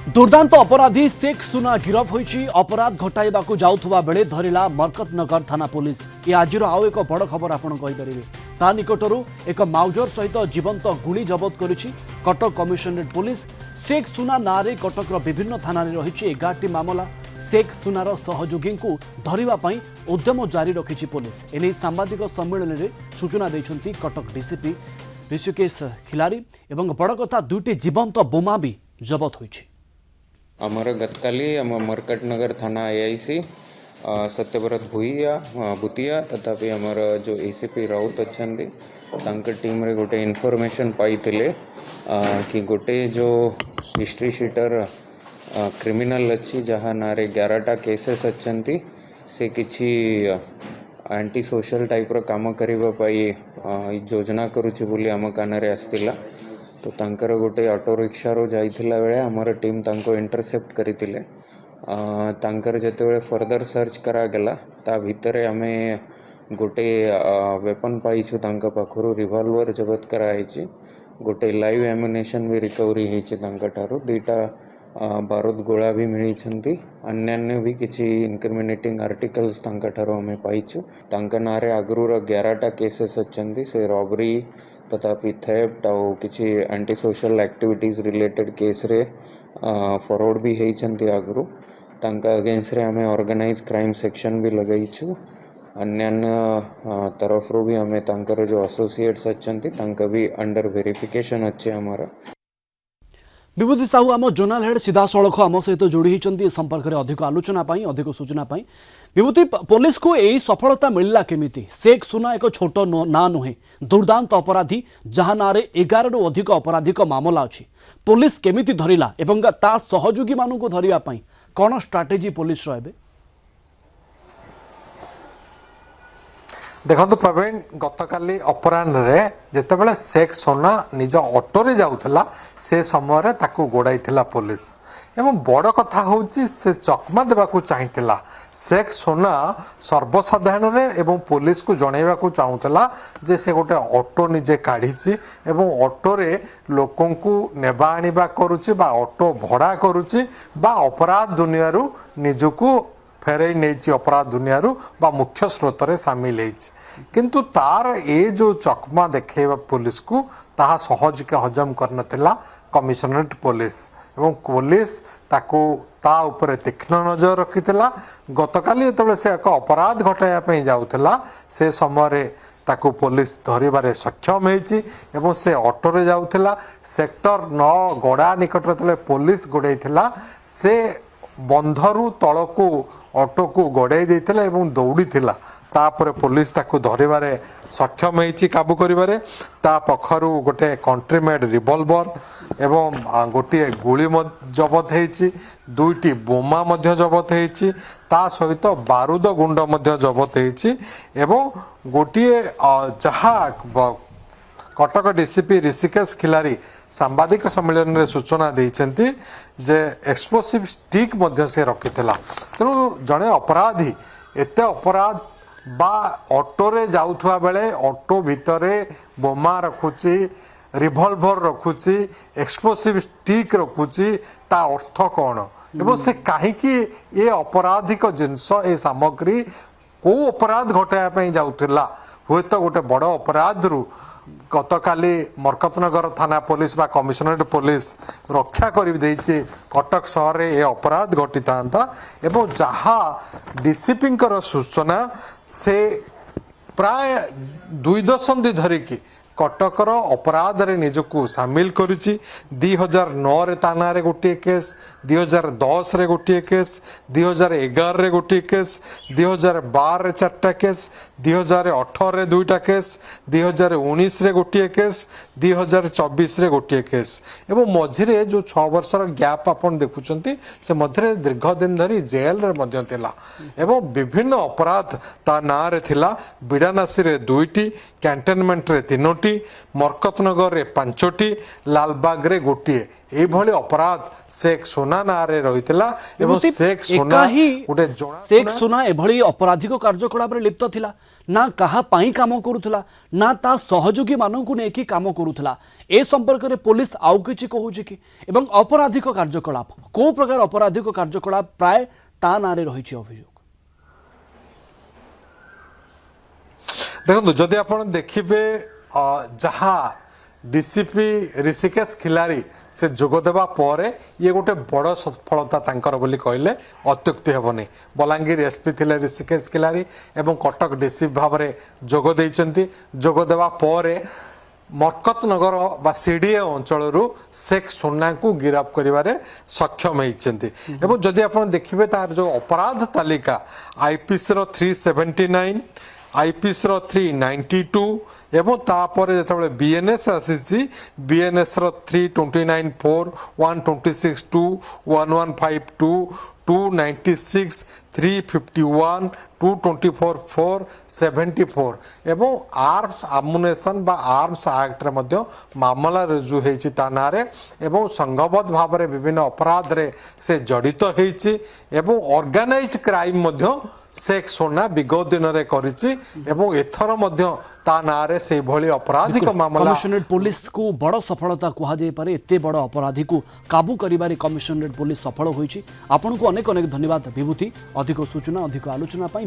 दुर्दांत अपराधी शेख सुना गिरफ होईची अपराध घटाइबाकू जाउथुबा बेले धरिला मरकतनगर थाना पुलिस। ये आजिर आउ एक बड़ खबर आपण कहिपारिबे। ता निकटरू एक माउजर सहित जीवंत गुली जबत करिछि कटक कमिशनरेट पुलिस। शेख सुना नारे कटकर विभिन्न थाना रही 11टी मामला। शेख सुनार सहयोगी को धरिबा पई उद्यम जारी रखिछि पुलिस। एने सांबादिक सम्मेलन में सूचना दैछंती कटक डीसीपी ऋषिकेश खिलारी एवं बड़ कथा दुईटी जीवंत बोमा भी जबत होईछि। आमर गतकाली आम मरकटनगर थाना आईआईसी सत्यव्रत भूतिया तथापि आमर जो एसीपी राउत अच्छा टीम रे गोटे इनफॉरमेशन पाई कि गोटे जो हिस्ट्री शीटर क्रिमिनल अच्छी जहाँ नारे 11टा केसेस अच्छा से किसी एंटी सोशल टाइप रो काम करने योजना करुच्ची बोली आम कान आसला। तो तांकर गोटे ऑटो रिक्शा रो जाइथिला बेले हमर टीम तांको इंटरसेप्ट करितिले। तांकर जेतेबेले फर्दर सर्च करा गेला ता भितरे आमे गोटे वेपन पाइछु तांका पाखरु रिवॉल्वर जबत कराइछि। गोटे लाइव एमुनेशन भी रिकवरी होइछि तांका ठारो। दुईटा बारूद गोला भी मिली छंती। अन्य भी किछि इनक्रिमिनेटिंग आर्टिकल्स तांका ठारो हमें पाइछु। तांका नारे आगरू 11टा केसेस अछंती से रॉबरी तथापि थेफ्ट आउ किछि anti social activities related case रे फॉरवर्ड भी होइछंती आगरू। तांका अगेंस्ट रे हमें ऑर्गेनाइज क्राइम सेक्शन भी लगाइछु। अन्य तरफ रो भी हमें तांकर जो एसोसिएट्स अछंती तांका भी अंडर वेरिफिकेशन अच्छे हमारा। विभूति साहू आम जोनाल हेड सीधा सड़क आम सहित जोड़ी होती संपर्क में अधिक आलोचना अधिक सूचना। विभूति पुलिस को यही सफलता मिलला केमिति? शेख सुना एक छोट ना नुहे, दुर्दांत अपराधी जहाँ ना 11 रु अधिक अपराधिक मामला अच्छी। पुलिस केमिति धरिला एवं ता सहयोगी मानू धरिया पई कौन स्ट्राटेजी पुलिस रहे? देखो प्रवीण, गतकाली अपराह्न जितेबाला शेख सोना निज ऑटो जाऊला से समय ताकू गोड़ाई पुलिस एवं बड़ कथा हूँ से चकमा देवाकू चाहिला। शेख सोना सर्वसाधारण एवं पुलिस को जनइबा चाहूला जे से गोटे ऑटो निजे काढ़ी एवं ऑटो रे लोकों को नेबा आनिबा करुच्ची बा ऑटो भड़ा करुच्ची बा अपराध दुनिया निजको फेरई नहीं अपराध दुनिया बा मुख्य स्रोत रे सामिल होइछि। किंतु तार ए जो चकमा देखेबा पुलिस को ताहा सहज के हजम करनथिला कमिशनरेट पुलिस एवं पुलिस ताको ता ऊपर तीक्ष्ण नजर रखिथिला। गतकाली जेतबे से एक अपराध घटाया पई जाउथिला से समय रे ताको पुलिस धरिबारे सक्षम होइछि एवं से ऑटो रे जाउथिला। सेक्टर 9 गड़ा निकट रे पुलिस गोड़ैथिला से बंधरु तलको ऑटो को गोड़ाई देथिला एवं दौड़ी थिला। तापर पुलिस ताको धरिबारे सक्षम होइछि काबू करिबारे। ता पखरु गोटे कंट्री मेड रिवॉल्वर एवं गोटे गुली जबत होइछि। दुईटी बोमा मध्य जबत होइछि। ता सहित बारूद गुंड मध्य जबत होइछि एवं गोटे जहा कटक डीसीपी ऋषिकेश खिलारी सांबादिक सम्मेलन में सूचना देइछंती जे एक्सप्लोसिव स्टिक मध्य से रखिथिला। तेणु जड़े अपराधी एते अपराध बा ऑटो रे जाउथुआ बेले ऑटो भितरे बोमा रखुची, रिवॉल्वर रखुची, एक्सप्लोसिव स्टिक रखुची, ता अर्थ कौन एवं से कहीं ये अपराधिक जिनस ए सामग्री को अपराध घटाया पई जाउथिला हुए तो गोटे बड़ अपराध रु गतकाली मरकतनगर थाना पुलिस बा कमिशनरेट पुलिस रक्षा कर कटक सहर में यह अपराध घटी था। एवं जहाँ डीसीपी सूचना से प्राय 2 दशंधि धरिकी कटकर अपराध रे निजको सामिल करुची। 2009 रे ताना रे गोटे केस, 2010 रे गोटे केस, 2011 रे गोटे केस, 2012 रे 4टा केस, 2018 रे 2टा केस, 2019 रे गोटे केस, 2024 रे गोटे केस एवं मझिरे जो 6 वर्षर गैप आपण देखुचंती से मझिरे दीर्घ दिन धरी जेल रे मध्य थिला एवं विभिन्न अपराध ता ना रे थिला। बिडानासी रे 2टी, कैंटोनमेंट रे 3टी 5ଟି मरकतनगर रे 5टी लालबाग रे गोटिए एभली अपराध शेख सोना नारे रहितला एवं शेख सोना गोटे शेख सोना एभली अपराधिक कार्यकलाप रे लिप्त थिला ना कहा पाई काम करूथला ना ता सहयोगी माननकु नेकी काम करूथला ए संपर्क रे पुलिस आउ किछि कहूछि कि एवं अपराधिक कार्यकलाप को प्रकार अपराधिक कार्यकलाप प्राय ता नारे रहिछि अभियोग देखो जदि आपण देखिबे जहाँ डीसीपी ऋषिकेश खिलारी से जोगदेवा पर ये गोटे बड़ सफलता तांकर बोली कहले अत्युक्ति हेबनी बलांगीर एसपी थिले ऋषिकेश खिलारी एवं कटक डीसीपी भाव में जोग देइचंती जोगदेवा पर मरकतनगर बा सीडीए अंचल शेख सोना को गिरफ्त करिवारे सक्षम होइचंती एवं जदि आपण देखिबे तार जो अपराध तालिका आईपीसी रो 379 आईपीसी रो 392 एवं तापर जेतबे बीएनएस आसीची बीएनएस रो 329(4) 126(2) 1152 296 351 224(4) 74 एवं आर्म्स आमुनेशन बा आर्म्स एक्ट रे मध्य मामला रुजु हेछि ता नारे एवं संघबद्ध भाव रे विभिन्न अपराध रे से जड़ित हेछि एवं ऑर्गेनाइज्ड क्राइम मध्य शेख सोना विगत दिन रे करिछि एवं एथर मध्य ता नारे से भली आपराधिक मामला कमिशनरेट पुलिस को बड़ सफलता कहा जाय पारे एते बड़ अपराधी को काबू करिबारे कमिशनरेट पुलिस सफल होइछि आपन को अनेक अनेक धन्यवाद विभूति अधिक सूचना अधिक आलोचना पाई